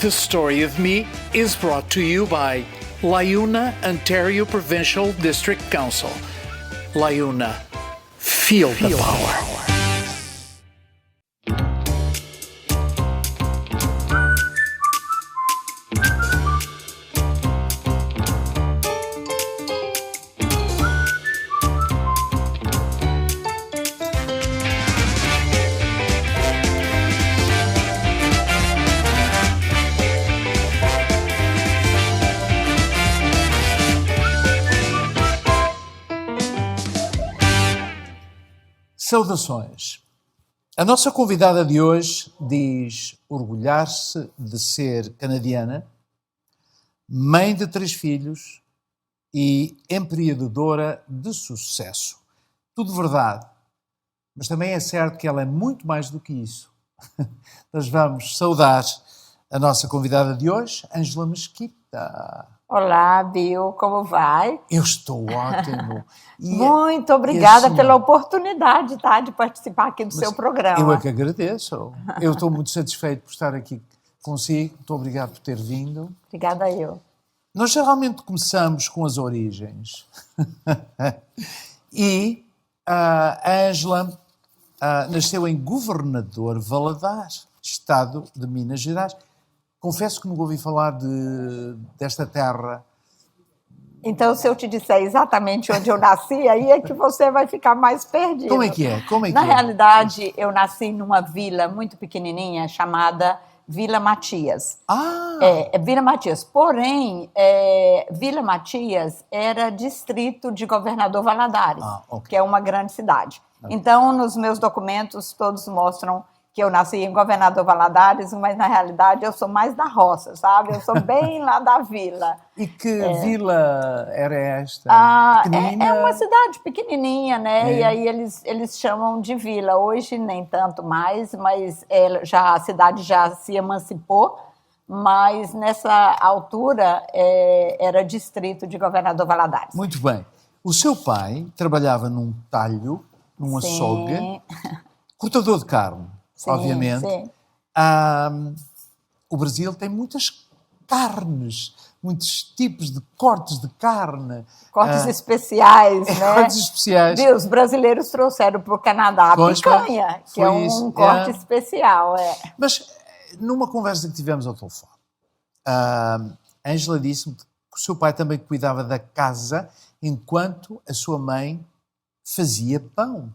This Story of Me is brought to you by LiUNA Ontario Provincial District Council. LiUNA, feel the power. Saudações. A nossa convidada de hoje diz orgulhar-se de ser canadiana, mãe de 3 filhos e empreendedora de sucesso. Tudo verdade, mas também é certo que ela é muito mais do que isso. Nós vamos saudar a nossa convidada de hoje, Ângela Mesquita. Olá, Bill, como vai? Eu estou ótimo. Muito obrigada pela oportunidade, tá, de participar aqui do seu programa. Eu é que agradeço. Eu estou muito satisfeito por estar aqui consigo. Muito obrigado por ter vindo. Obrigada eu. Nós geralmente começamos com as origens. E a Ângela nasceu em Governador Valadares, estado de Minas Gerais. Confesso que nunca ouvi falar desta terra. Então, se eu te disser exatamente onde eu nasci, aí é que você vai ficar mais perdido. Como é que é? Na realidade, eu nasci numa vila muito pequenininha chamada Vila Matias. É Vila Matias. Porém, Vila Matias era distrito de Governador Valadares, okay. Que é uma grande cidade. Okay. Então, nos meus documentos, todos mostram que eu nasci em Governador Valadares, mas na realidade eu sou mais da roça, sabe? Eu sou bem lá da vila. E que vila era esta? É uma cidade pequenininha, né? E aí eles chamam de vila. Hoje nem tanto mais, mas a cidade já se emancipou, mas nessa altura era distrito de Governador Valadares. Muito bem. O seu pai trabalhava num talho, num açougue, cortador de carne. Sim, obviamente. Sim. O Brasil tem muitas carnes, muitos tipos de cortes de carne. Cortes especiais, né? Cortes especiais. E os brasileiros trouxeram para o Canadá a picanha, que é um corte especial. Mas, numa conversa que tivemos ao telefone, a Ângela disse-me que o seu pai também cuidava da casa enquanto a sua mãe fazia pão.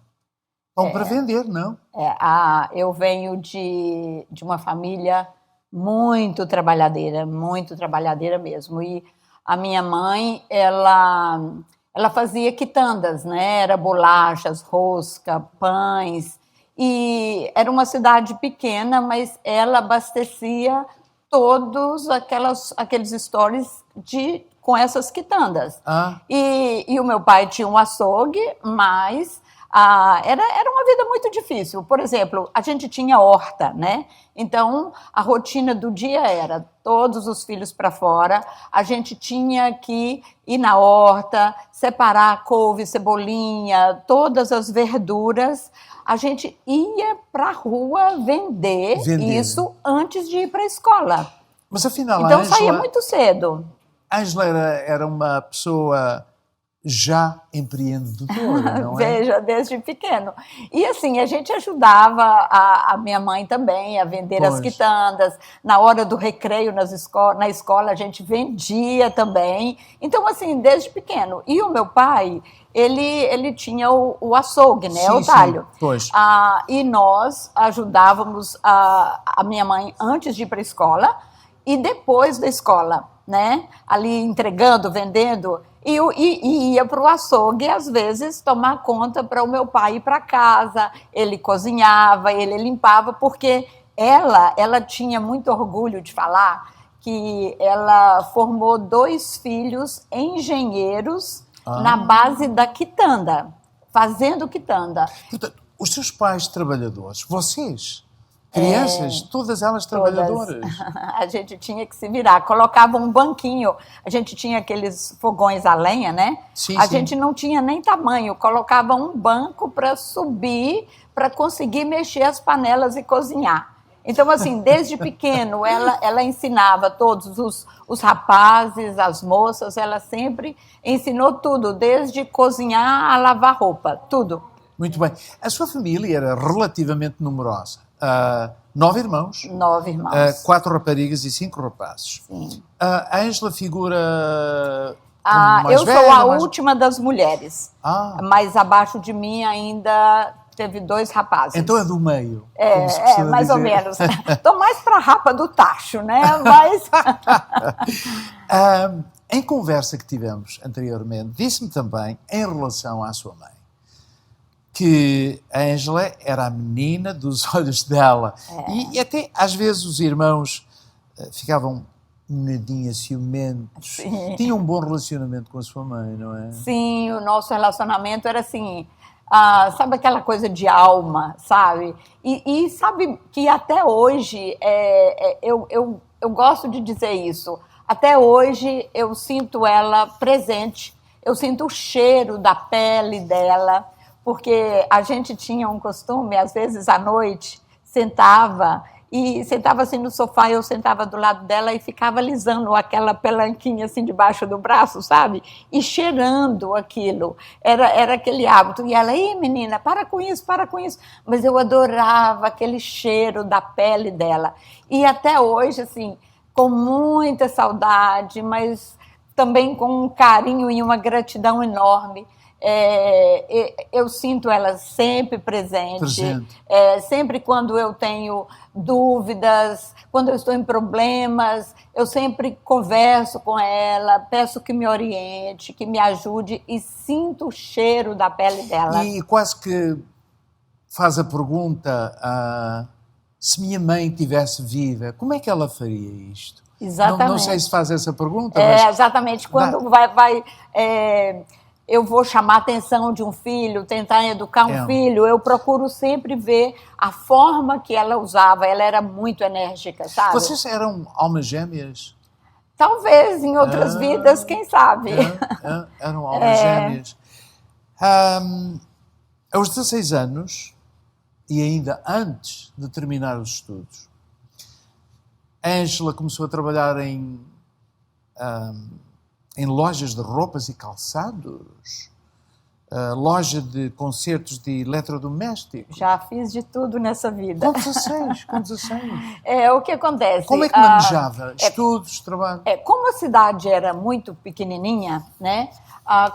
Pão para vender, não? Eu venho de uma família muito trabalhadeira mesmo. E a minha mãe, ela fazia quitandas, né? Era bolachas, rosca, pães. E era uma cidade pequena, mas ela abastecia todos aqueles stores com essas quitandas. E o meu pai tinha um açougue, mas era uma vida muito difícil. Por exemplo, a gente tinha horta, né? Então, a rotina do dia era todos os filhos para fora, a gente tinha que ir na horta, separar couve, cebolinha, todas as verduras. A gente ia para a rua vender isso antes de ir para a escola. Mas afinal, então, saía muito cedo. A Ângela era uma pessoa já empreendedora, não é? Veja, desde pequeno. E assim, a gente ajudava a minha mãe também a vender as quitandas. Na hora do recreio na escola, a gente vendia também. Então, assim, desde pequeno. E o meu pai, ele tinha o açougue, né? Sim, o talho. Sim, pois. E nós ajudávamos a minha mãe antes de ir para a escola e depois da escola, né? Ali entregando, vendendo. E ia para o açougue, às vezes, tomar conta para o meu pai ir para casa. Ele cozinhava, ele limpava, porque ela tinha muito orgulho de falar que ela formou 2 filhos engenheiros na base da quitanda, fazendo quitanda. Portanto, os seus pais trabalhadores, vocês... Crianças, todas elas trabalhadoras. A gente tinha que se virar. Colocava um banquinho. A gente tinha aqueles fogões a lenha, né? Sim, a gente não tinha nem tamanho. Colocava um banco para subir, para conseguir mexer as panelas e cozinhar. Então, assim, desde pequeno, ela ensinava todos os rapazes, as moças, ela sempre ensinou tudo, desde cozinhar a lavar roupa, tudo. Muito bem. A sua família era relativamente numerosa. 9 irmãos, 9 irmãos. 4 raparigas e 5 rapazes. Sim. A Ângela figura como mais Eu velha, sou a mais... última das mulheres, mas abaixo de mim ainda teve 2 rapazes. Então é do meio, como se costuma mais dizer. ou menos. Estou mais para a rapa do tacho, né? Mas... Em conversa que tivemos anteriormente, disse-me também, em relação à sua mãe, que a Ângela era a menina dos olhos dela. E até, às vezes, os irmãos ficavam um nadinho ciumentos. Sim. Tinham um bom relacionamento com a sua mãe, não é? Sim, o nosso relacionamento era assim, sabe aquela coisa de alma, sabe? E sabe que até hoje, eu gosto de dizer isso, até hoje eu sinto ela presente, eu sinto o cheiro da pele dela, porque a gente tinha um costume, às vezes à noite, sentava assim no sofá, eu sentava do lado dela e ficava alisando aquela pelanquinha assim debaixo do braço, sabe? E cheirando aquilo. Era aquele hábito. E ela, ei menina, para com isso, para com isso. Mas eu adorava aquele cheiro da pele dela. E até hoje, assim, com muita saudade, mas também com um carinho e uma gratidão enorme. Eu sinto ela sempre presente. Sempre quando eu tenho dúvidas, quando eu estou em problemas, eu sempre converso com ela, peço que me oriente, que me ajude e sinto o cheiro da pele dela. E quase que faz a pergunta, se minha mãe estivesse viva, como é que ela faria isto? Exatamente. Não sei se faz essa pergunta, mas... Mas... Exatamente. Quando eu vou chamar a atenção de um filho, tentar educar um filho, eu procuro sempre ver a forma que ela usava. Ela era muito enérgica, sabe? Vocês eram almas gêmeas? Talvez, em outras vidas, quem sabe? Eram almas gêmeas. Aos 16 anos, e ainda antes de terminar os estudos, a Ângela começou a trabalhar em lojas de roupas e calçados, loja de concertos de eletrodomésticos. Já fiz de tudo nessa vida. Com 16, com 16. O que acontece? Como é que manejava estudos, trabalho? Como a cidade era muito pequenininha, né?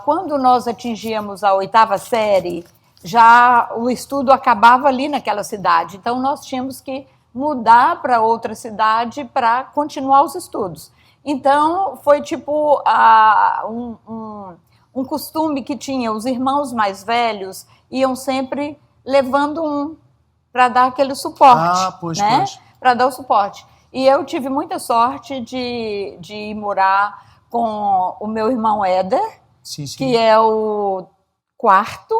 Quando nós atingíamos a 8ª série, já o estudo acabava ali naquela cidade. Então, nós tínhamos que mudar para outra cidade para continuar os estudos. Então, foi tipo um costume que tinha. Os irmãos mais velhos iam sempre levando um para dar aquele suporte. Pois. Para dar o suporte. E eu tive muita sorte de ir morar com o meu irmão Éder, sim. que é o quarto.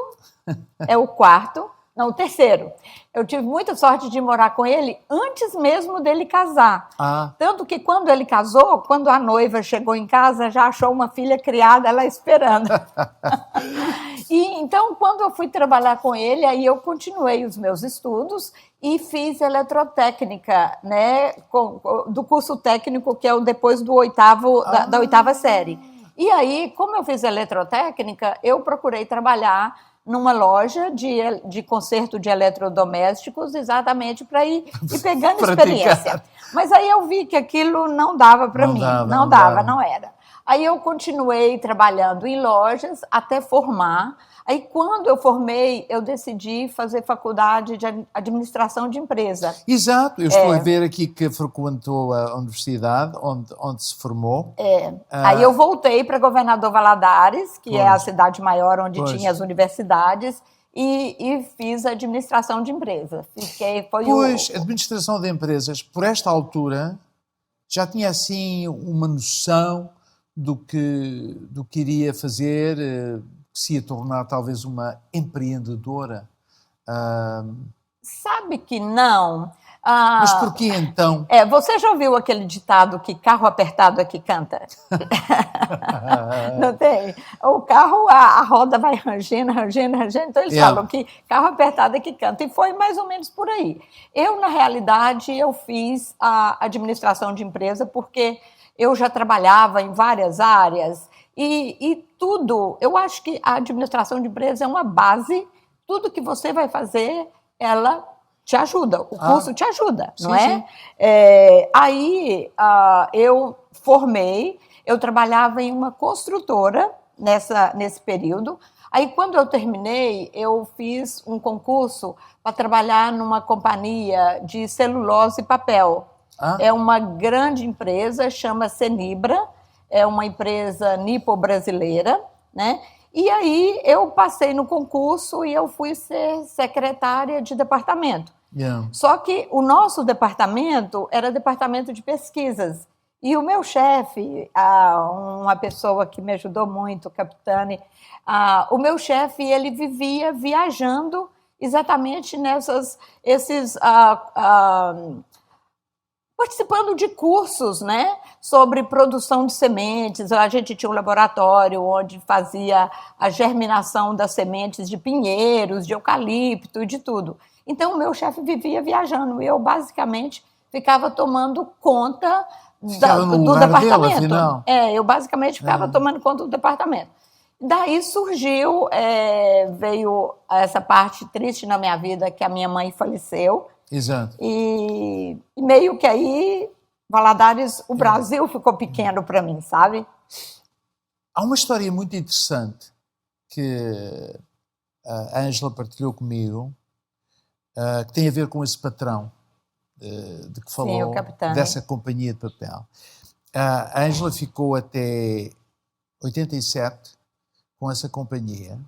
Não, o terceiro. Eu tive muita sorte de morar com ele antes mesmo dele casar. Tanto que quando ele casou, quando a noiva chegou em casa, já achou uma filha criada lá esperando. E então, quando eu fui trabalhar com ele, aí eu continuei os meus estudos e fiz eletrotécnica, né, do curso técnico, que é o depois do da 8ª série. E aí, como eu fiz eletrotécnica, eu procurei trabalhar numa loja de conserto de eletrodomésticos, exatamente para ir pegando experiência. Mas aí eu vi que aquilo não dava para mim, não era. Aí eu continuei trabalhando em lojas até formar. Aí quando eu formei, eu decidi fazer faculdade de administração de empresa. Exato, eu estou a ver aqui que frequentou a universidade onde se formou. Aí eu voltei para Governador Valadares, que é a cidade maior onde tinha as universidades, e fiz administração de empresa. Administração de empresas, por esta altura, já tinha assim uma noção do que iria fazer, que se ia tornar talvez uma empreendedora? Sabe que não. Mas por que então? Você já ouviu aquele ditado que carro apertado é que canta? Não tem? O carro, a roda vai rangendo, rangendo, rangendo, então eles falam que carro apertado é que canta, e foi mais ou menos por aí. Eu, na realidade, eu fiz a administração de empresa porque eu já trabalhava em várias áreas e tudo, eu acho que a administração de empresa é uma base, tudo que você vai fazer, ela te ajuda, o curso te ajuda, não é? Aí eu formei, eu trabalhava em uma construtora nesse período. Aí, quando eu terminei, eu fiz um concurso para trabalhar numa companhia de celulose e papel. É uma grande empresa, chama Senibra, é uma empresa nipo-brasileira, né? E aí eu passei no concurso e eu fui ser secretária de departamento. Só que o nosso departamento era departamento de pesquisas. E o meu chefe, uma pessoa que me ajudou muito, o Capitani, o meu chefe, ele vivia viajando exatamente participando de cursos, né, sobre produção de sementes. A gente tinha um laboratório onde fazia a germinação das sementes de pinheiros, de eucalipto e de tudo. Então, o meu chefe vivia viajando e eu, basicamente, ficava tomando conta do departamento. Dele, eu, basicamente, ficava tomando conta do departamento. Daí surgiu, veio essa parte triste na minha vida, que a minha mãe faleceu. Exato. E meio que aí, Valadares, o Brasil ficou pequeno para mim, sabe? Há uma história muito interessante que a Ângela partilhou comigo, que tem a ver com esse patrão de que falou, dessa companhia de papel. A Ângela ficou até 87 com essa companhia,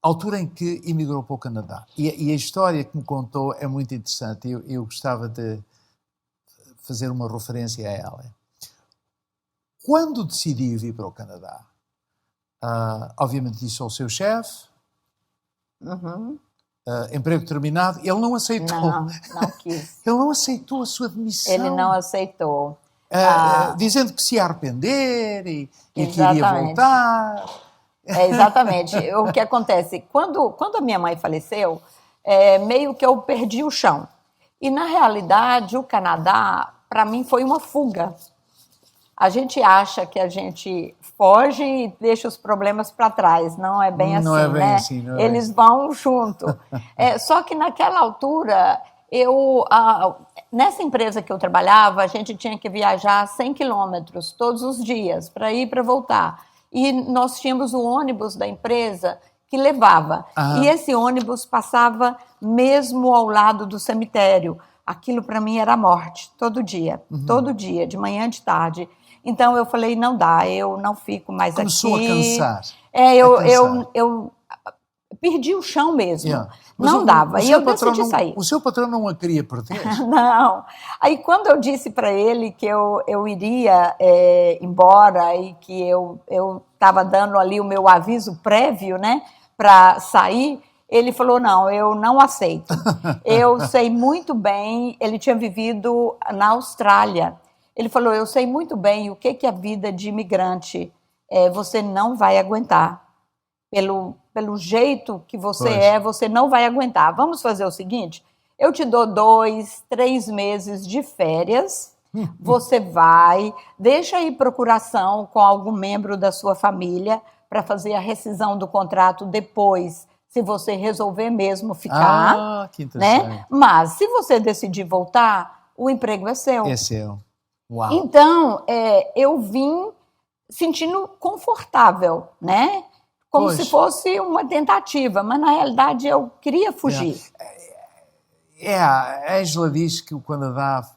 altura em que emigrou para o Canadá. E a história que me contou é muito interessante. Eu gostava de fazer uma referência a ela. Quando decidiu vir para o Canadá, obviamente disse ao seu chefe, emprego terminado, ele não aceitou. Não quis. Ele não aceitou a sua demissão. Ele não aceitou. Dizendo que se ia arrepender e que iria voltar. Exatamente. O que acontece? Quando a minha mãe faleceu, meio que eu perdi o chão. E, na realidade, o Canadá, para mim, foi uma fuga. A gente acha que a gente foge e deixa os problemas para trás. Não é bem assim, né? Eles vão junto. Só que, naquela altura, nessa empresa que eu trabalhava, a gente tinha que viajar 100 quilômetros todos os dias, para ir e para voltar. E nós tínhamos o ônibus da empresa que levava. E esse ônibus passava mesmo ao lado do cemitério. Aquilo para mim era a morte, todo dia, de manhã e de tarde. Então eu falei, não dá, eu não fico mais Começou aqui. Começou a cansar. Eu perdi o chão mesmo. Não dava. E eu decidi sair. O seu patrão não a queria perder? Não. Aí, quando eu disse para ele que eu iria embora e que eu estava dando ali o meu aviso prévio, né, para sair, ele falou, não, eu não aceito. Eu sei muito bem, ele tinha vivido na Austrália. Ele falou, eu sei muito bem o que é a vida de imigrante. Você não vai aguentar. Pelo jeito que você você não vai aguentar. Vamos fazer o seguinte, eu te dou 2, 3 meses de férias, você vai, deixa aí procuração com algum membro da sua família para fazer a rescisão do contrato depois, se você resolver mesmo ficar. Que interessante. Né? Mas, se você decidir voltar, o emprego é seu. É seu. Uau. Então, eu vim sentindo confortável, né? Como se fosse uma tentativa, mas na realidade eu queria fugir. A Ângela diz que o Canadá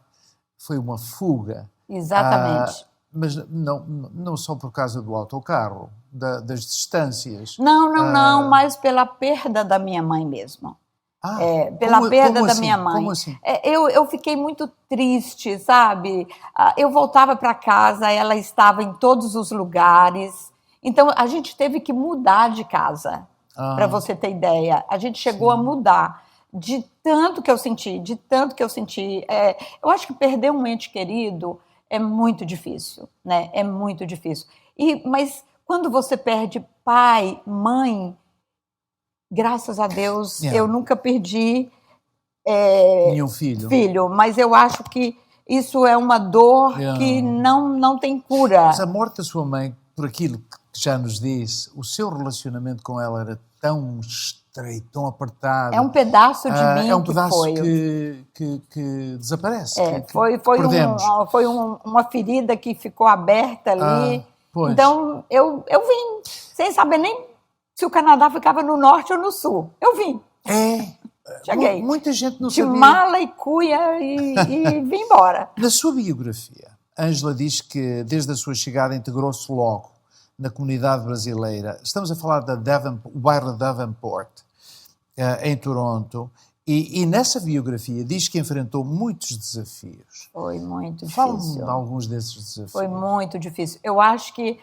foi uma fuga. Exatamente. Mas não só por causa do autocarro, das distâncias. Não, mas pela perda da minha mãe mesmo. Pela perda da minha mãe. Como assim? Eu fiquei muito triste, sabe? Eu voltava para casa, ela estava em todos os lugares. Então, a gente teve que mudar de casa, para você ter ideia. A gente chegou a mudar. de tanto que eu senti, de tanto que eu senti. Eu acho que perder um ente querido é muito difícil, né? É muito difícil. Mas quando você perde pai, mãe, graças a Deus, Yeah. eu nunca perdi Nenhum filho. filho, mas eu acho que isso é uma dor que não tem cura. Mas a morte da sua mãe, por aquilo que já nos disse, o seu relacionamento com ela era tão estreito, tão apertado. É um pedaço de mim é um que pedaço foi. que desaparece. Foi perdemos. Uma ferida que ficou aberta ali. Pois. Então, eu vim, sem saber nem se o Canadá ficava no norte ou no sul. Eu vim. Cheguei. Muita gente não de sabia. mala e cuia e vim embora. Na sua biografia, Ângela diz que desde a sua chegada integrou-se logo na comunidade brasileira. Estamos a falar do bairro Davenport, em Toronto, e nessa biografia diz que enfrentou muitos desafios. Foi muito difícil. Fala-me de alguns desses desafios. Foi muito difícil. Eu acho que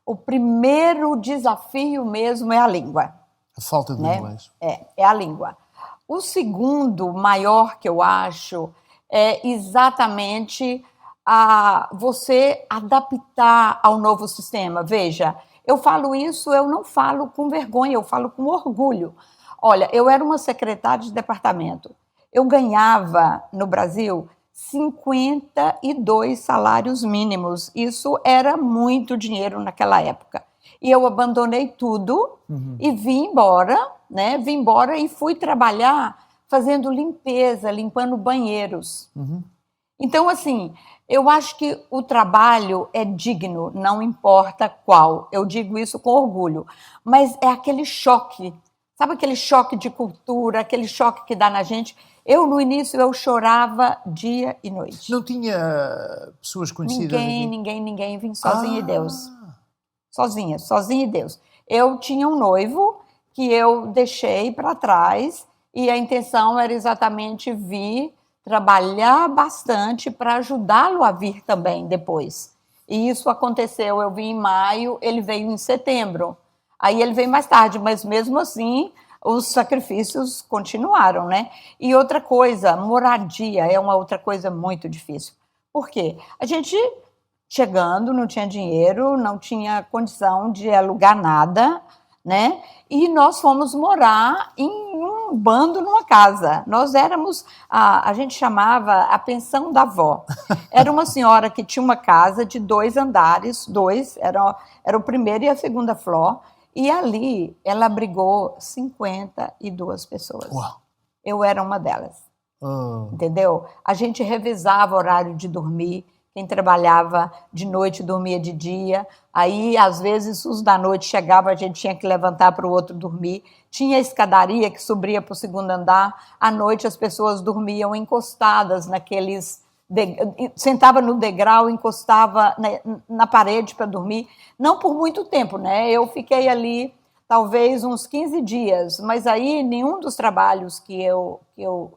o primeiro desafio mesmo é a língua. A falta de inglês. É a língua. O segundo maior que eu acho é exatamente você adaptar ao novo sistema. Veja, eu falo isso, eu não falo com vergonha, eu falo com orgulho. Olha, eu era uma secretária de departamento. Eu ganhava, no Brasil, 52 salários mínimos. Isso era muito dinheiro naquela época. E eu abandonei tudo e vim embora, né? Vim embora e fui trabalhar fazendo limpeza, limpando banheiros. Então, assim, eu acho que o trabalho é digno, não importa qual. Eu digo isso com orgulho. Mas é aquele choque, sabe aquele choque de cultura, aquele choque que dá na gente? No início, eu chorava dia e noite. Não tinha pessoas conhecidas? Ninguém. Vim sozinha e Deus. Sozinha e Deus. Eu tinha um noivo que eu deixei para trás e a intenção era exatamente vir trabalhar bastante para ajudá-lo a vir também depois. E isso aconteceu, eu vim em maio, ele veio em setembro. Aí ele veio mais tarde, mas mesmo assim os sacrifícios continuaram, né? E outra coisa, moradia é uma outra coisa muito difícil. Por quê? A gente chegando, não tinha dinheiro, não tinha condição de alugar nada, né? E nós fomos morar em um bando numa casa. Nós éramos, a gente chamava a pensão da avó. Era uma senhora que tinha uma casa de 2 andares, era o primeiro e a segunda floor, e ali ela abrigou 52 pessoas. Uau. Eu era uma delas, entendeu? A gente revezava o horário de dormir. Quem trabalhava de noite dormia de dia. Aí, às vezes, os da noite chegavam, a gente tinha que levantar para o outro dormir. Tinha a escadaria que subia para o segundo andar. À noite, as pessoas dormiam encostadas naqueles... Sentava no degrau, encostava na parede para dormir. Não por muito tempo, né? Eu fiquei ali, talvez, uns 15 dias. Mas aí, nenhum dos trabalhos que eu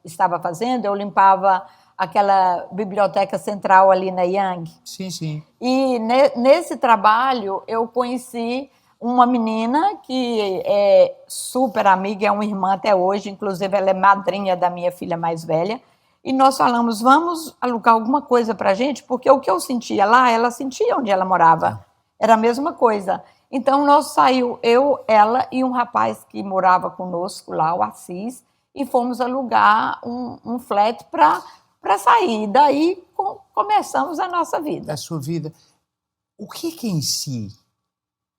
estava fazendo, eu limpava aquela biblioteca central ali na Yonge. Sim. E nesse trabalho eu conheci uma menina que é super amiga, é uma irmã até hoje, inclusive ela é madrinha da minha filha mais velha. E nós falamos, vamos alugar alguma coisa para a gente, porque o que eu sentia lá, ela sentia onde ela morava. Era a mesma coisa. Então nós saímos, eu, ela e um rapaz que morava conosco lá, o Assis, e fomos alugar um flat para sair. Daí começamos a nossa vida. A sua vida. O que é que em si,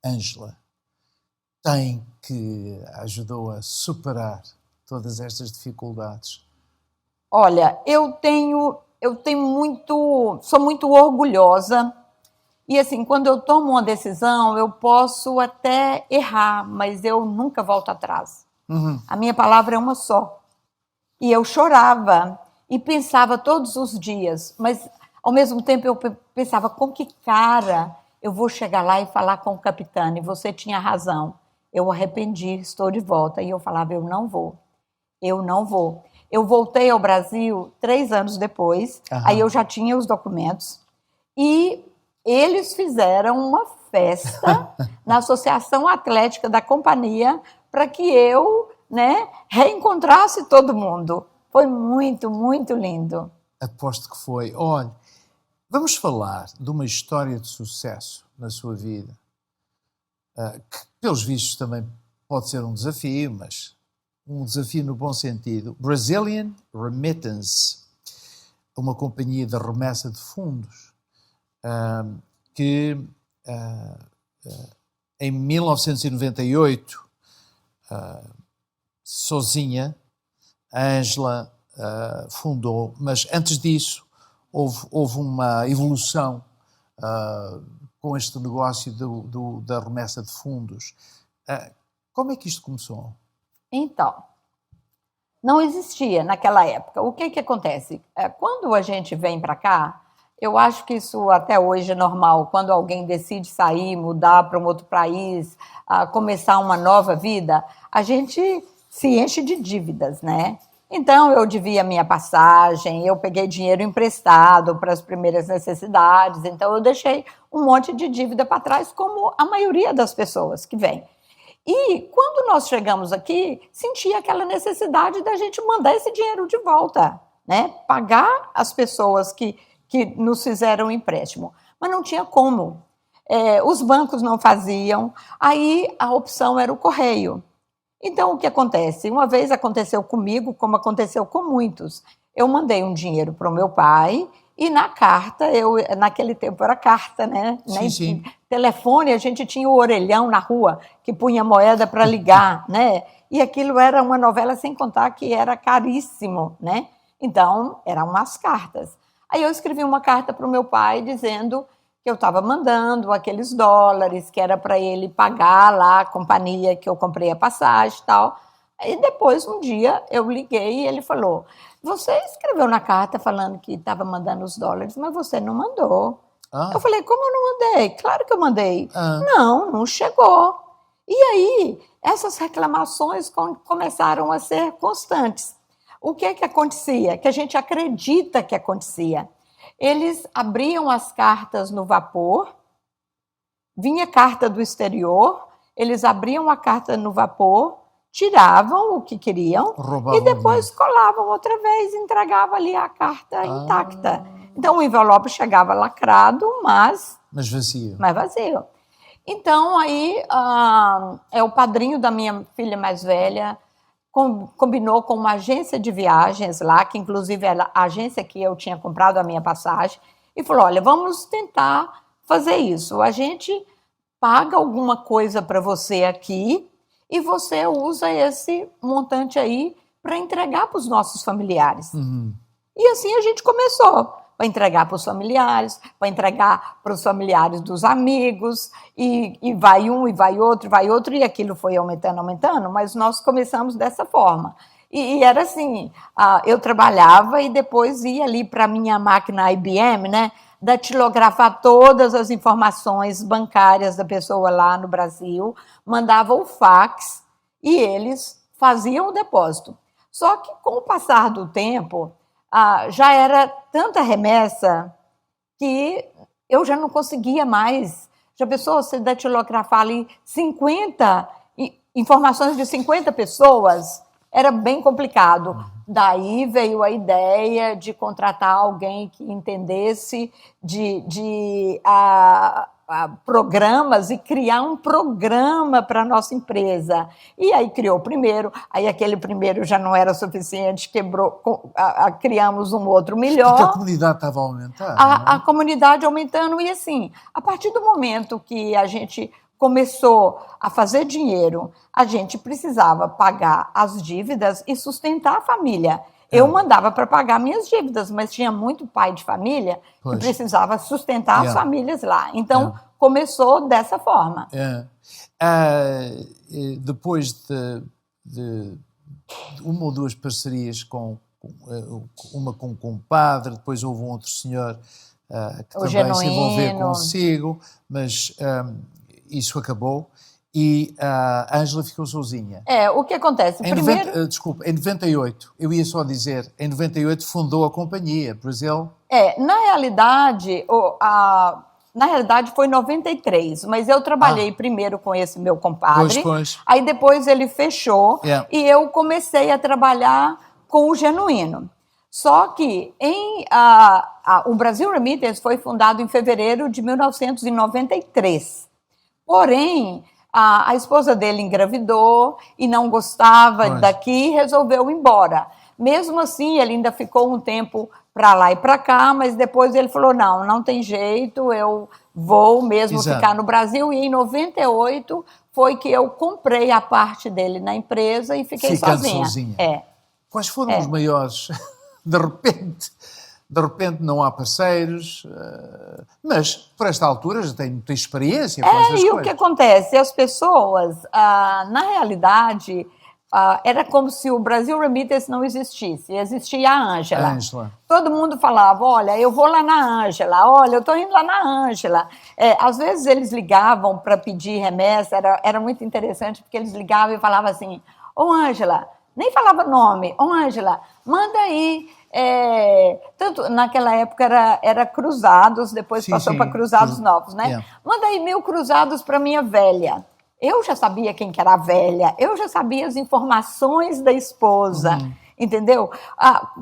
Ângela, tem que ajudou a superar todas estas dificuldades? Olha, sou muito orgulhosa. E assim, quando eu tomo uma decisão, eu posso até errar, mas eu nunca volto atrás. A minha palavra é uma só. E eu chorava e pensava todos os dias, mas ao mesmo tempo eu pensava, com que cara eu vou chegar lá e falar com o capitão? E você tinha razão. Eu arrependi, estou de volta. E eu falava, eu não vou. Eu voltei ao Brasil 3 anos depois, aí eu já tinha os documentos, e eles fizeram uma festa na Associação Atlética da companhia para que eu né, reencontrasse todo mundo. Foi muito, muito lindo. Aposto que foi. Olha, vamos falar de uma história de sucesso na sua vida, que, pelos vistos, também pode ser um desafio, mas um desafio no bom sentido. Brazilian Remittance, uma companhia de remessa de fundos, que em 1998, sozinha, a Ângela fundou, mas antes disso houve uma evolução com este negócio da remessa de fundos. Como é que isto começou? Então, não existia naquela época. O que acontece? Quando a gente vem para cá, eu acho que isso até hoje é normal. Quando alguém decide sair, mudar para um outro país, começar uma nova vida, a gente se enche de dívidas, né? Então, eu devia minha passagem, eu peguei dinheiro emprestado para as primeiras necessidades, então eu deixei um monte de dívida para trás, como a maioria das pessoas que vem. E quando nós chegamos aqui, senti aquela necessidade da gente mandar esse dinheiro de volta, né? Pagar as pessoas que nos fizeram o empréstimo. Mas não tinha como. Os bancos não faziam, aí a opção era o correio. Então, o que acontece? Uma vez aconteceu comigo, como aconteceu com muitos. Eu mandei um dinheiro para o meu pai e na carta, naquele tempo era carta, né? Sim, sim. Telefone, a gente tinha o orelhão na rua que punha moeda para ligar, né? E aquilo era uma novela, sem contar que era caríssimo, né? Então, eram umas cartas. Aí eu escrevi uma carta para o meu pai dizendo que eu estava mandando aqueles dólares, que era para ele pagar lá a companhia que eu comprei a passagem e tal. E depois, um dia, eu liguei e ele falou, você escreveu na carta falando que estava mandando os dólares, mas você não mandou. Eu falei, como eu não mandei? Claro que eu mandei. Não chegou. E aí, essas reclamações começaram a ser constantes. O que acontecia? Que a gente acredita que acontecia. Eles abriam as cartas no vapor, vinha carta do exterior, eles abriam a carta no vapor, tiravam o que queriam Roubavam e depois colavam outra vez, entregavam ali a carta intacta. Então, o envelope chegava lacrado, mas vazio. Então, aí, o padrinho da minha filha mais velha combinou com uma agência de viagens lá, que inclusive era a agência que eu tinha comprado a minha passagem, e falou, olha, vamos tentar fazer isso. A gente paga alguma coisa para você aqui e você usa esse montante aí para entregar para os nossos familiares. E assim a gente começou. Para entregar para os familiares, para entregar para os familiares dos amigos, e vai um, e vai outro, e aquilo foi aumentando, mas nós começamos dessa forma. E era assim, eu trabalhava e depois ia ali para a minha máquina IBM, né, datilografar todas as informações bancárias da pessoa lá no Brasil, mandava o fax e eles faziam o depósito. Só que com o passar do tempo, já era tanta remessa que eu já não conseguia mais. Já pensou você datilografar ali 50 informações de 50 pessoas? Era bem complicado. Daí veio a ideia de contratar alguém que entendesse de programas e criar um programa para a nossa empresa. E aí criou o primeiro, aí aquele primeiro já não era suficiente, criamos um outro melhor. Porque a comunidade estava a aumentar. A comunidade aumentando, e assim, a partir do momento que a gente começou a fazer dinheiro, a gente precisava pagar as dívidas e sustentar a família. Eu mandava para pagar minhas dívidas, mas tinha muito pai de família que precisava sustentar as famílias lá. Então, começou dessa forma. Depois de uma ou duas parcerias, uma com um compadre, depois houve um outro senhor que também Genuíno. Se envolveu consigo, mas isso acabou. E a Ângela ficou sozinha. O que acontece? Primeiro... Desculpa, em 98, eu ia só dizer, em 98 fundou a companhia, Brasil. Na realidade, na realidade foi em 93, mas eu trabalhei primeiro com esse meu compadre, Pois. aí depois ele fechou Yeah. e eu comecei a trabalhar com o Genuíno. Só que o Brasil Remittance foi fundado em fevereiro de 1993. Porém, a esposa dele engravidou e não gostava daqui e resolveu ir embora. Mesmo assim, ele ainda ficou um tempo para lá e para cá, mas depois ele falou, não tem jeito, eu vou mesmo ficar no Brasil. E em 98 foi que eu comprei a parte dele na empresa e fiquei sozinha. Quais foram os maiores? De repente não há parceiros, mas por esta altura já tem muita experiência com estas coisas. E o que acontece? As pessoas, na realidade, era como se o Brasil Remittance não existisse, existia a Ângela. Todo mundo falava, olha, eu vou lá na Ângela, olha, eu estou indo lá na Ângela. Às vezes eles ligavam para pedir remessa, era muito interessante, porque eles ligavam e falavam assim, ô Ângela, nem falava nome, ô Ângela, manda aí, tanto naquela época era cruzados, depois passou para cruzados novos, né? Yeah. Manda aí 1000 cruzados para minha velha. Eu já sabia quem que era a velha, eu já sabia as informações da esposa, entendeu?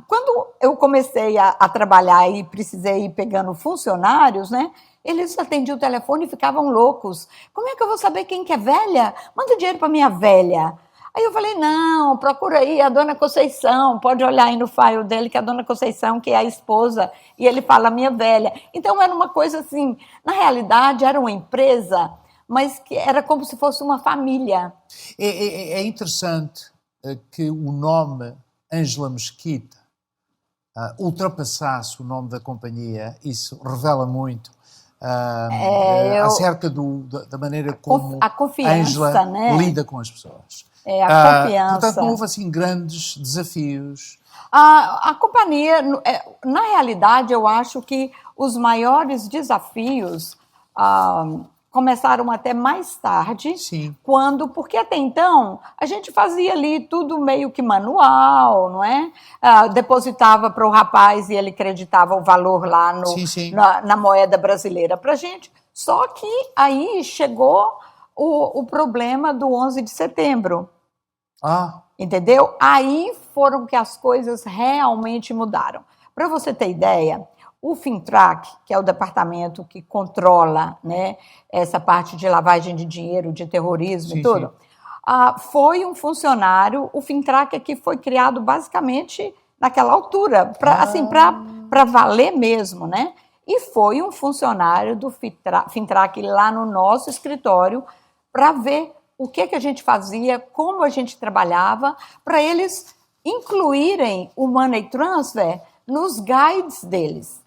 Quando eu comecei a trabalhar e precisei ir pegando funcionários, né? Eles atendiam o telefone e ficavam loucos. Como é que eu vou saber quem que é velha? Manda dinheiro para minha velha. Aí eu falei, não, procura aí a dona Conceição, pode olhar aí no file dele que é a dona Conceição, que é a esposa, e ele fala minha velha. Então era uma coisa assim, na realidade era uma empresa, mas que era como se fosse uma família. É interessante que o nome Ângela Mesquita ultrapassasse o nome da companhia, isso revela muito. Acerca da maneira como a confiança, Ângela né? lida com as pessoas. A confiança. Portanto, não houve assim grandes desafios. A companhia, na realidade, eu acho que os maiores desafios começaram até mais tarde, porque até então a gente fazia ali tudo meio que manual, não é? Depositava para o rapaz e ele acreditava o valor lá na moeda brasileira para a gente. Só que aí chegou o problema do 11 de setembro. Entendeu? Aí foram que as coisas realmente mudaram. Para você ter ideia, o Fintrac, que é o departamento que controla, né, essa parte de lavagem de dinheiro, de terrorismo e tudo, foi um funcionário, o Fintrac aqui foi criado basicamente naquela altura, para valer mesmo, né? E foi um funcionário do Fintrac lá no nosso escritório para ver o que a gente fazia, como a gente trabalhava, para eles incluírem o Money Transfer nos guides deles.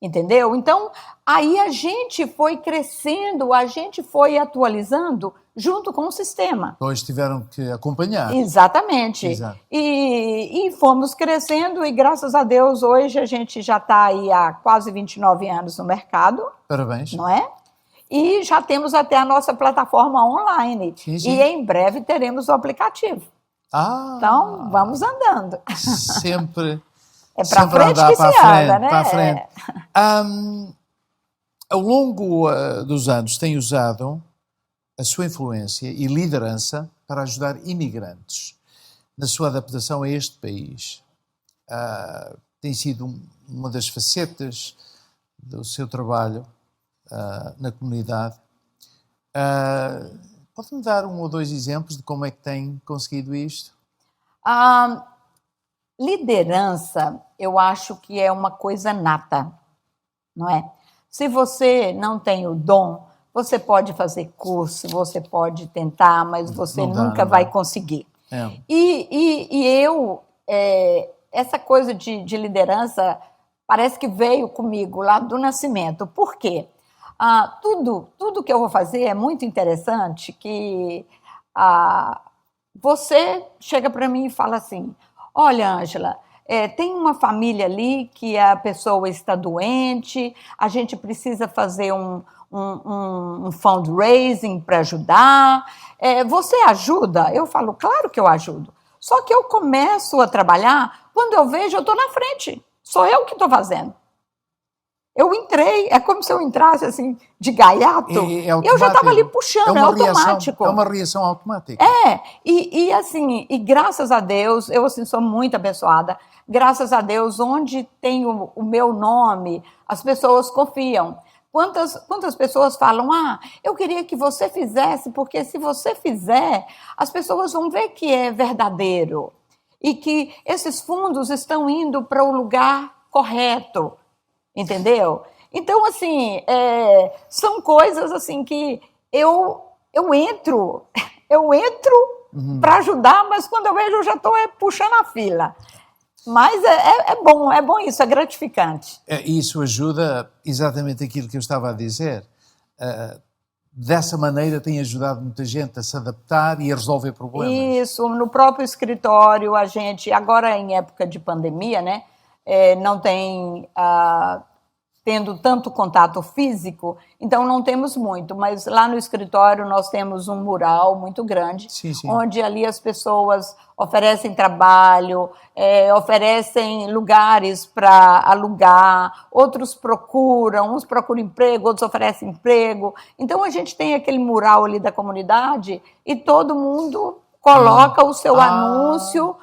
Entendeu? Então, aí a gente foi crescendo, a gente foi atualizando junto com o sistema. Pois tiveram que acompanhar. Exatamente. Exato. E fomos crescendo e, graças a Deus, hoje a gente já está aí há quase 29 anos no mercado. Parabéns. Não é? E já temos até a nossa plataforma online. E em breve teremos o aplicativo. Então, vamos andando. Sempre... É para frente que se anda, né? Para frente. Ao longo dos anos, tem usado a sua influência e liderança para ajudar imigrantes na sua adaptação a este país. Tem sido uma das facetas do seu trabalho na comunidade. Pode-me dar 1 ou 2 exemplos de como é que tem conseguido isto? Liderança, eu acho que é uma coisa nata, não é? Se você não tem o dom, você pode fazer curso, você pode tentar, mas você nunca vai conseguir. Essa coisa de liderança parece que veio comigo lá do nascimento. Por quê? Tudo que eu vou fazer é muito interessante, que você chega para mim e fala assim, olha, Ângela, tem uma família ali que a pessoa está doente, a gente precisa fazer um fundraising para ajudar. Você ajuda? Eu falo, claro que eu ajudo. Só que eu começo a trabalhar, quando eu vejo, eu estou na frente. Sou eu que estou fazendo. Eu entrei, é como se eu entrasse assim, de gaiato. Eu já estava ali puxando, é automático. É uma reação automática. Assim, e graças a Deus, eu assim, sou muito abençoada. Graças a Deus, onde tem o meu nome, as pessoas confiam. Quantas pessoas falam, eu queria que você fizesse, porque se você fizer, as pessoas vão ver que é verdadeiro e que esses fundos estão indo para o lugar correto, entendeu? Então, assim, são coisas assim que eu entro para ajudar, mas quando eu vejo eu já estou puxando a fila. Mas é bom isso, é gratificante. Isso ajuda exatamente aquilo que eu estava a dizer. Dessa maneira tem ajudado muita gente a se adaptar e a resolver problemas. Isso, no próprio escritório, a gente, agora em época de pandemia, né, não tem tendo tanto contato físico, então não temos muito, mas lá no escritório nós temos um mural muito grande, sim. Onde ali as pessoas oferecem trabalho, oferecem lugares para alugar, outros procuram, uns procuram emprego, outros oferecem emprego. Então a gente tem aquele mural ali da comunidade e todo mundo coloca o seu anúncio,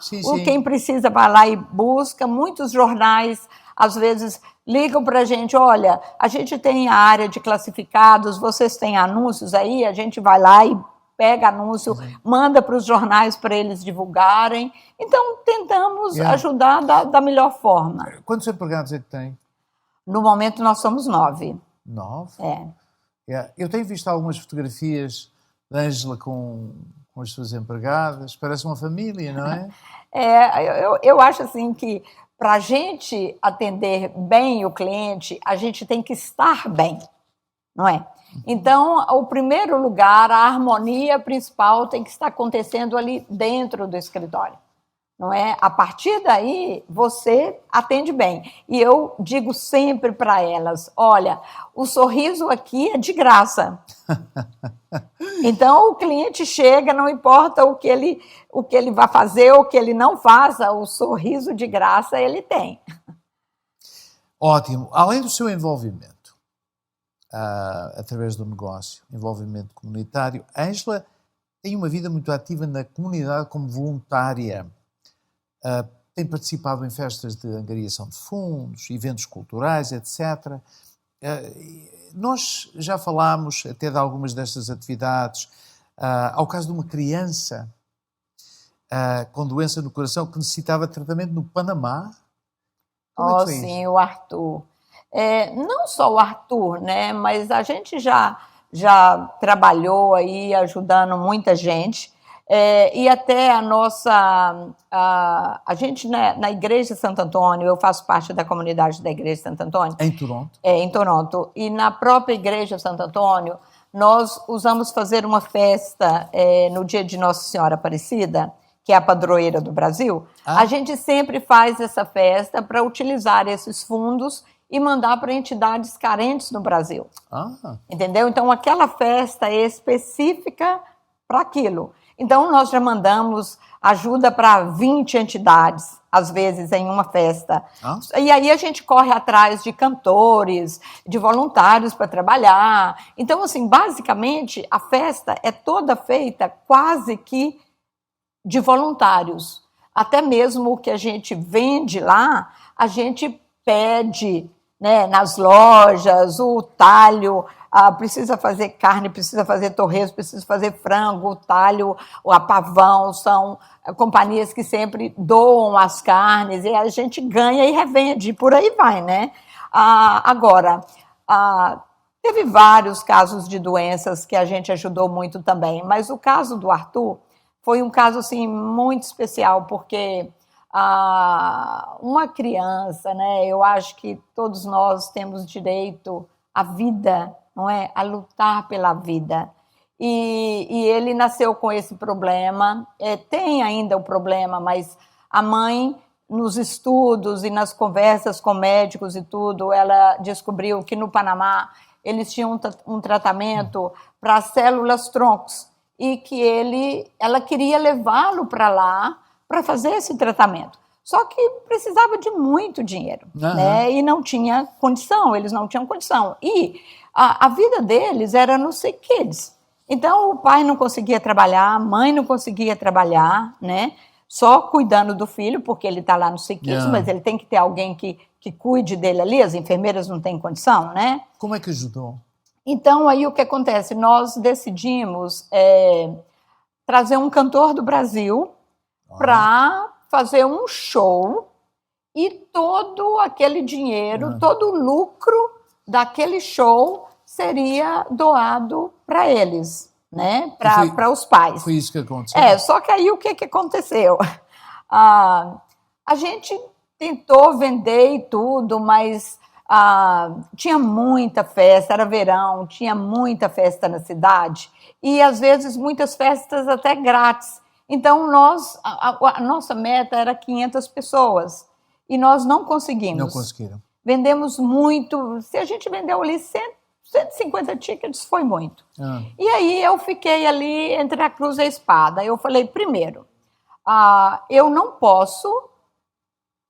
quem precisa vai lá e busca. Muitos jornais, às vezes, ligam para a gente, olha, a gente tem a área de classificados, vocês têm anúncios aí? A gente vai lá e pega anúncio, manda para os jornais para eles divulgarem. Então, tentamos ajudar da melhor forma. Quantos empregados é que tem? No momento, nós somos 9. 9? É. Eu tenho visto algumas fotografias da Ângela com as suas empregadas, parece uma família, não é? Eu acho assim que para a gente atender bem o cliente, a gente tem que estar bem, não é? Então, o primeiro lugar, a harmonia principal tem que estar acontecendo ali dentro do escritório, não é? A partir daí, você atende bem. E eu digo sempre para elas, olha, o sorriso aqui é de graça. Então, o cliente chega, não importa o que ele vai fazer ou o que ele não faça, o sorriso de graça ele tem. Ótimo. Além do seu envolvimento, através do negócio, envolvimento comunitário, a Ângela tem uma vida muito ativa na comunidade como voluntária. Tem participado em festas de angariação de fundos, eventos culturais, etc. Nós já falámos até de algumas destas atividades. Ao caso de uma criança com doença no coração que necessitava tratamento no Panamá. Como sim, o Arthur. Não só o Arthur, né? Mas a gente já trabalhou aí ajudando muita gente. E até a gente na Igreja de Santo Antônio, eu faço parte da comunidade da Igreja de Santo Antônio. Em Toronto? Em Toronto. E na própria Igreja de Santo Antônio, nós usamos fazer uma festa no dia de Nossa Senhora Aparecida, que é a padroeira do Brasil. A gente sempre faz essa festa para utilizar esses fundos e mandar para entidades carentes no Brasil. Entendeu? Então, aquela festa é específica para aquilo. Então, nós já mandamos ajuda para 20 entidades, às vezes, em uma festa. E aí a gente corre atrás de cantores, de voluntários para trabalhar. Então, assim, basicamente, a festa é toda feita quase que de voluntários. Até mesmo o que a gente vende lá, a gente pede, né, nas lojas, o talho, precisa fazer carne, precisa fazer torresmo, precisa fazer frango, o talho, a pavão, são companhias que sempre doam as carnes e a gente ganha e revende, por aí vai, né? Agora, teve vários casos de doenças que a gente ajudou muito também, mas o caso do Arthur foi um caso assim, muito especial, porque uma criança, né? Eu acho que todos nós temos direito à vida, não é? A lutar pela vida. E ele nasceu com esse problema, tem ainda o problema, mas a mãe, nos estudos e nas conversas com médicos e tudo, ela descobriu que no Panamá eles tinham um tratamento para células troncos e que ela queria levá-lo para lá para fazer esse tratamento. Só que precisava de muito dinheiro, né? E não tinha condição, eles não tinham condição. E a vida deles era no Sick Kids. Então, o pai não conseguia trabalhar, a mãe não conseguia trabalhar, né? Só cuidando do filho, porque ele está lá no Sick Kids, mas ele tem que ter alguém que cuide dele ali, as enfermeiras não têm condição, né? Como é que ajudou? Então, aí o que acontece? Nós decidimos trazer um cantor do Brasil para fazer um show e todo aquele dinheiro, todo o lucro daquele show seria doado para eles, né? Para os pais. Foi isso que aconteceu? Só que aí o que aconteceu? A gente tentou vender e tudo, mas tinha muita festa, era verão, tinha muita festa na cidade e às vezes muitas festas até grátis. Então, a nossa meta era 500 pessoas e nós não conseguimos. Não conseguiram. Vendemos muito. Se a gente vendeu ali 150 tickets, foi muito. E aí eu fiquei ali entre a cruz e a espada. Eu falei, primeiro, eu não posso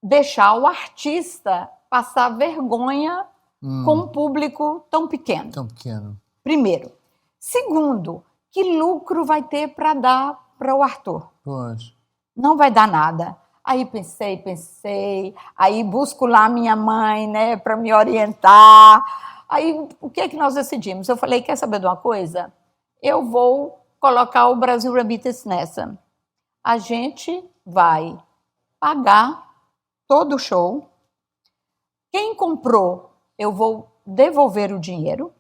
deixar o artista passar vergonha com um público tão pequeno. Tão pequeno. Primeiro. Segundo, que lucro vai ter para dar para o Arthur? Pois. Não vai dar nada. Aí pensei, aí busco lá minha mãe, né, para me orientar. Aí o que é que nós decidimos? Eu falei, quer saber de uma coisa? Eu vou colocar o Brasil Rabbits nessa. A gente vai pagar todo o show. Quem comprou, eu vou devolver o dinheiro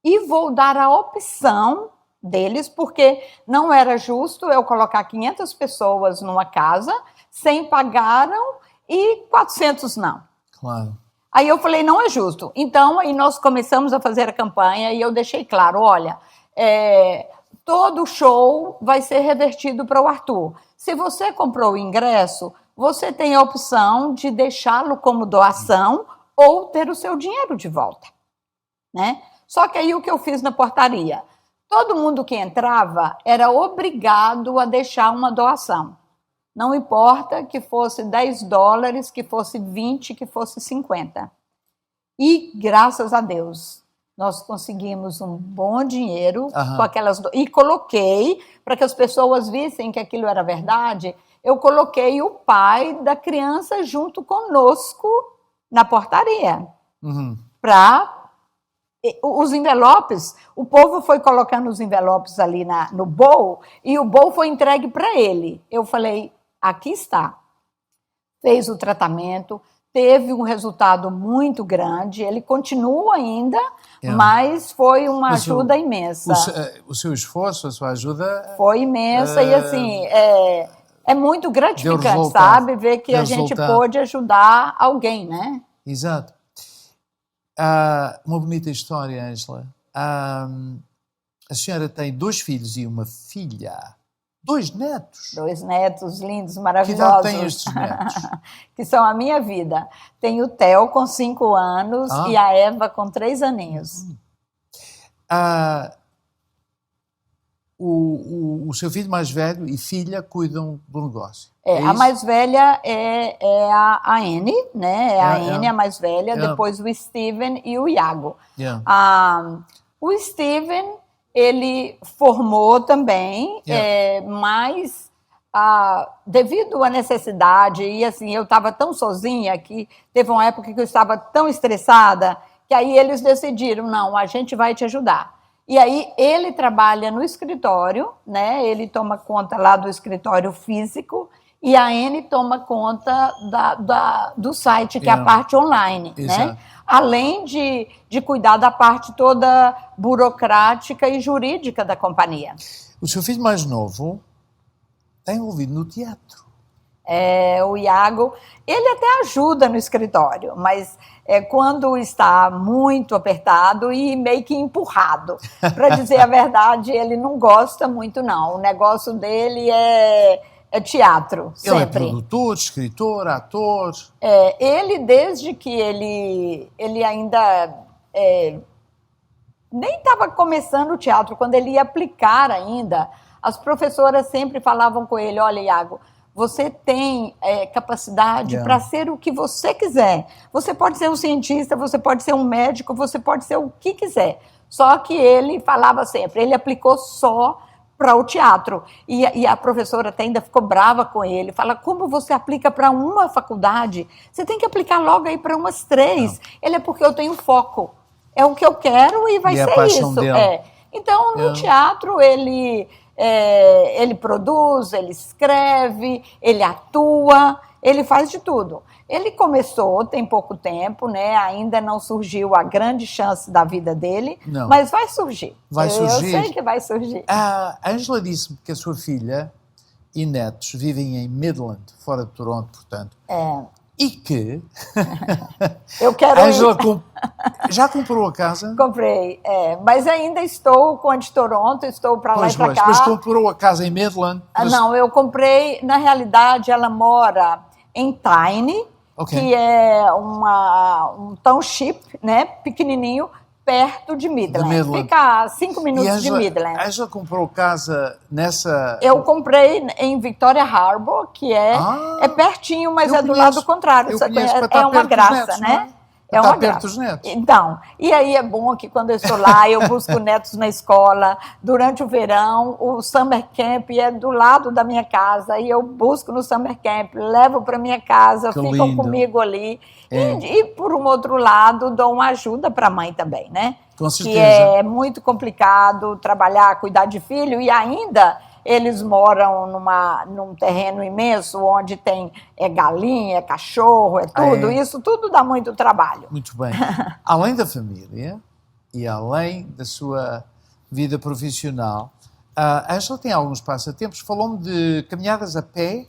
e vou dar a opção deles, porque não era justo eu colocar 500 pessoas numa casa, 100 pagaram e 400 não. Claro. Aí eu falei, não é justo. Então, aí nós começamos a fazer a campanha e eu deixei claro, olha, todo show vai ser revertido para o Arthur. Se você comprou o ingresso, você tem a opção de deixá-lo como doação ou ter o seu dinheiro de volta, né? Só que aí o que eu fiz na portaria? Todo mundo que entrava era obrigado a deixar uma doação. Não importa que fosse $10, que fosse 20, que fosse 50. E, graças a Deus, nós conseguimos um bom dinheiro com aquelas... E coloquei, para que as pessoas vissem que aquilo era verdade, eu coloquei o pai da criança junto conosco na portaria. Para... Os envelopes, o povo foi colocando os envelopes ali no bowl e o bowl foi entregue para ele. Eu falei, aqui está. Fez o tratamento, teve um resultado muito grande, ele continua ainda, mas foi uma ajuda imensa. O seu esforço, a sua ajuda... Foi imensa e assim, é muito gratificante, sabe? Ver que a gente pôde ajudar alguém, né? Exato. Uma bonita história, Ângela. A senhora tem 2 filhos e uma filha. 2 netos. 2 netos lindos, maravilhosos. Que idade têm estes netos? Que são a minha vida. Tem o Theo com 5 anos e a Eva com 3 aninhos. O seu filho mais velho e filha cuidam do negócio. A mais velha é a Anne, né? É a Anne, a mais velha, depois o Steven e o Iago. O Steven, ele formou também, mas devido à necessidade, e assim, eu estava tão sozinha que teve uma época que eu estava tão estressada, que aí eles decidiram, não, a gente vai te ajudar. E aí ele trabalha no escritório, né? Ele toma conta lá do escritório físico e a Anne toma conta do site, que é a parte online, né? Além de cuidar da parte toda burocrática e jurídica da companhia. O seu filho mais novo está envolvido no teatro. O Iago, ele até ajuda no escritório, mas quando está muito apertado e meio que empurrado. Para dizer a verdade, ele não gosta muito, não. O negócio dele é teatro, sempre. Ele é produtor, escritor, ator. Ele, desde que ele ainda nem estava começando o teatro, quando ele ia aplicar ainda, as professoras sempre falavam com ele, olha, Iago, você tem capacidade Yeah. para ser o que você quiser. Você pode ser um cientista, você pode ser um médico, você pode ser o que quiser. Só que ele falava sempre, ele aplicou só para o teatro. E a professora até ainda ficou brava com ele. Fala, como você aplica para uma faculdade? Você tem que aplicar logo aí para umas 3. Não. Ele é porque eu tenho foco. É o que eu quero e vai E é a ser paixão isso. dele. Então, no Yeah. teatro, ele produz, ele escreve, ele atua, ele faz de tudo. Ele começou, tem pouco tempo, né? Ainda não surgiu a grande chance da vida dele, Não. mas vai surgir. Vai surgir. Eu sei que vai surgir. A Ângela disse-me que a sua filha e netos vivem em Midland, fora de Toronto, portanto. E que Eu quero a Ângela já comprou a casa? Comprei, mas ainda estou com a de Toronto, estou para lá e para cá. Mas comprou a casa em Midland? Não, eu comprei, na realidade, ela mora em Tiny, que é um township, né, pequenininho, perto de Midland. Fica a 5 minutos de Midland. A Ângela comprou casa nessa... Eu comprei em Victoria Harbour, que é pertinho, mas é do lado contrário. É uma graça, né? É uma perto dos netos. Então, e aí é bom que quando eu estou lá, eu busco netos na escola. Durante o verão, o Summer Camp é do lado da minha casa, e eu busco no Summer Camp, levo para minha casa, que ficam lindo. Comigo ali. E, por um outro lado, dou uma ajuda para a mãe também, né? Com certeza. Que é muito complicado trabalhar, cuidar de filho, e ainda... Eles moram num terreno imenso, onde tem galinha, cachorro, tudo. Isso tudo dá muito trabalho. Muito bem. Além da família e além da sua vida profissional, a Ângela tem alguns passatempos. Falou-me de caminhadas a pé.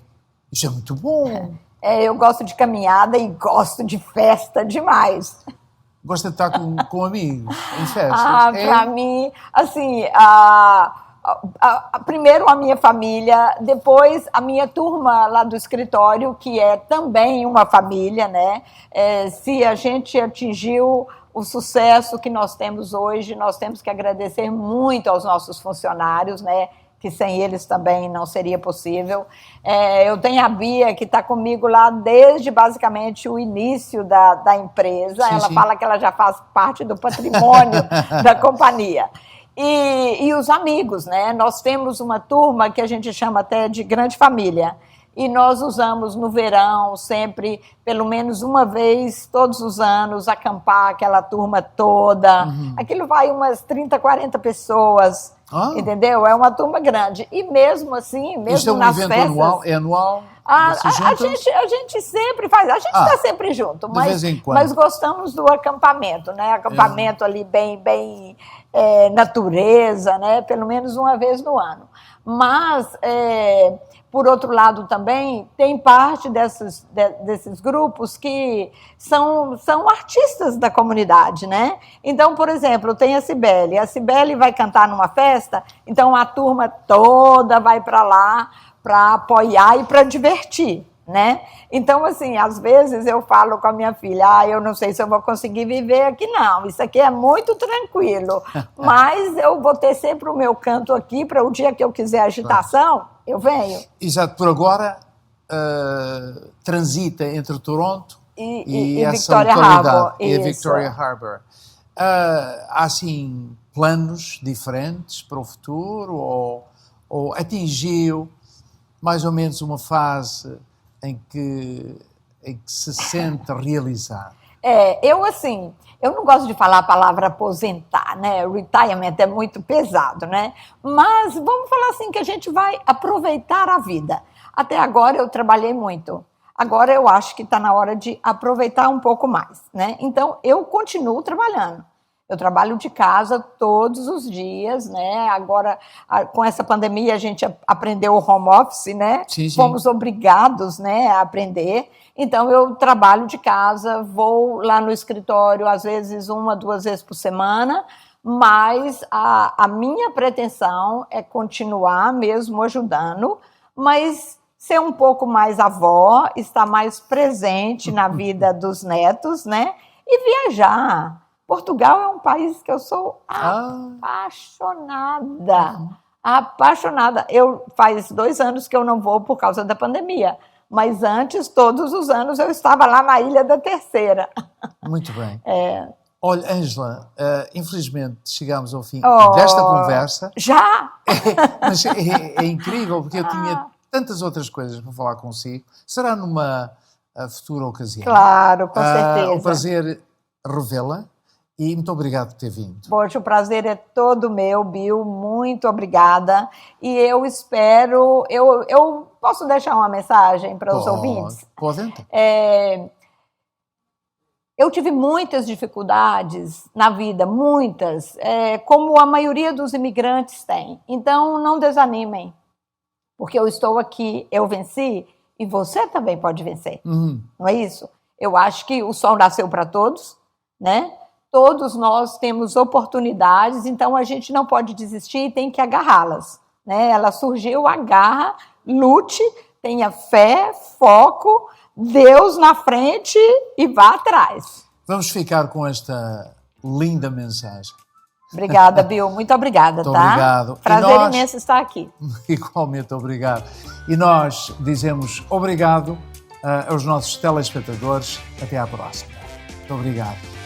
Isso é muito bom. Eu gosto de caminhada e gosto de festa demais. Gosta de estar com amigos em festas? Para mim, assim... primeiro a minha família, depois a minha turma lá do escritório, que é também uma família, né? Se a gente atingiu o sucesso que nós temos hoje, nós temos que agradecer muito aos nossos funcionários, né? Que sem eles também não seria possível. Eu tenho a Bia, que está comigo lá desde basicamente o início da empresa. Sim, ela sim. fala que ela já faz parte do patrimônio da companhia. E os amigos, né? Nós temos uma turma que a gente chama até de grande família. E nós usamos no verão, sempre, pelo menos uma vez, todos os anos, acampar aquela turma toda. Aquilo vai umas 30, 40 pessoas, entendeu? É uma turma grande. E mesmo assim, mesmo nas festas... Isso é um evento anual? A gente sempre faz, a gente está sempre junto, de vez em quando. Mas gostamos do acampamento, né? Acampamento ali bem natureza, né? Pelo menos uma vez no ano. Mas, por outro lado também, tem parte desses grupos que são artistas da comunidade, né? Então, por exemplo, tem a Cibele vai cantar numa festa, então a turma toda vai para lá para apoiar e para divertir, né? Então, assim, às vezes eu falo com a minha filha, eu não sei se eu vou conseguir viver aqui, não. Isso aqui é muito tranquilo, mas eu vou ter sempre o meu canto aqui para o dia que eu quiser agitação, eu venho. Exato, por agora transita entre Toronto e essa Victoria localidade, Harbour. E a Victoria Harbour. Há, assim, planos diferentes para o futuro ou atingiu mais ou menos uma fase em que se sente realizado? Eu não gosto de falar a palavra aposentar, né? Retirement é muito pesado, né? Mas vamos falar assim que a gente vai aproveitar a vida. Até agora eu trabalhei muito. Agora eu acho que está na hora de aproveitar um pouco mais, né? Então eu continuo trabalhando. Eu trabalho de casa todos os dias, né? Agora, com essa pandemia, a gente aprendeu o home office, né? Sim, sim. Fomos obrigados, né, a aprender. Então, eu trabalho de casa, vou lá no escritório, às vezes, 1, 2 vezes por semana, mas a minha pretensão é continuar mesmo ajudando, mas ser um pouco mais avó, estar mais presente na vida dos netos, né? E viajar. Portugal é um país que eu sou apaixonada. Apaixonada. Faz 2 anos que eu não vou por causa da pandemia. Mas antes, todos os anos, eu estava lá na Ilha da Terceira. Muito bem. É. Olha, Ângela, infelizmente chegamos ao fim Oh, desta conversa. Já? Mas é incrível, porque eu tinha tantas outras coisas para falar consigo. Será numa futura ocasião. Claro, com certeza. Um prazer revê-la e muito obrigado por ter vindo. Poxa, o prazer é todo meu, Bill. Muito obrigada. E eu espero... Eu posso deixar uma mensagem para os ouvintes? Pode, então. Eu tive muitas dificuldades na vida, muitas, como a maioria dos imigrantes tem. Então, não desanimem, porque eu estou aqui, eu venci, e você também pode vencer. Não é isso? Eu acho que o sol nasceu para todos, né? Todos nós temos oportunidades, então a gente não pode desistir e tem que agarrá-las, né? Ela surgiu, agarra, lute, tenha fé, foco, Deus na frente e vá atrás. Vamos ficar com esta linda mensagem. Obrigada, Bill. Muito obrigada, Muito tá? obrigado. Prazer imenso estar aqui. Igualmente, obrigado. E nós dizemos obrigado aos nossos telespectadores. Até à próxima. Muito obrigado.